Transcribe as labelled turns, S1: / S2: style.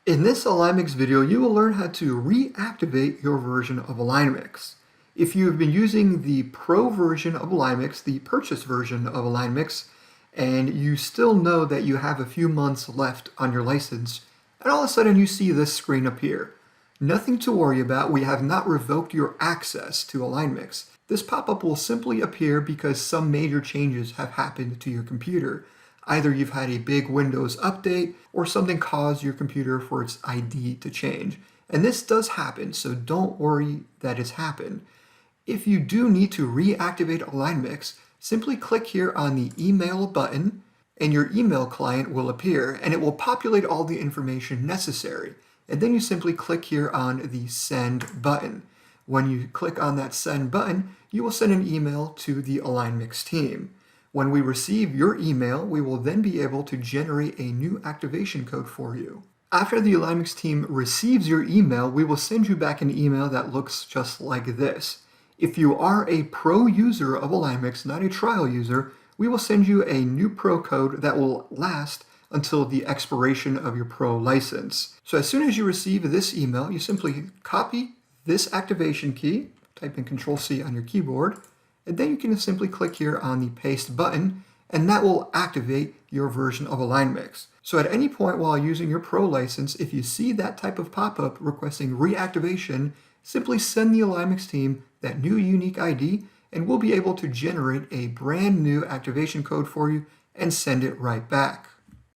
S1: In this AlignMix video, you will learn how to reactivate your version of AlignMix. If you've been using the Pro version of AlignMix, the purchase version of AlignMix, and you still know that you have a few months left on your license, and all of a sudden you see this screen appear. Nothing to worry about, we have not revoked your access to AlignMix. This pop-up will simply appear because some major changes have happened to your computer. Either you've had a big Windows update or something caused your computer for its ID to change. And this does happen, so don't worry that it's happened. If you do need to reactivate AlignMix, simply click here on the email button and your email client will appear and it will populate all the information necessary. And then you simply click here on the send button. When you click on that send button, you will send an email to the AlignMix team. When we receive your email, we will then be able to generate a new activation code for you. After the AlignMix team receives your email, we will send you back an email that looks just like this. If you are a pro user of AlignMix, not a trial user, we will send you a new pro code that will last until the expiration of your pro license. So as soon as you receive this email, you simply copy this activation key, type in Control-C on your keyboard, and then you can simply click here on the paste button, and that will activate your version of AlignMix. So at any point while using your Pro license, if you see that type of pop-up requesting reactivation, simply send the AlignMix team that new unique ID, and we'll be able to generate a brand new activation code for you and send it right back.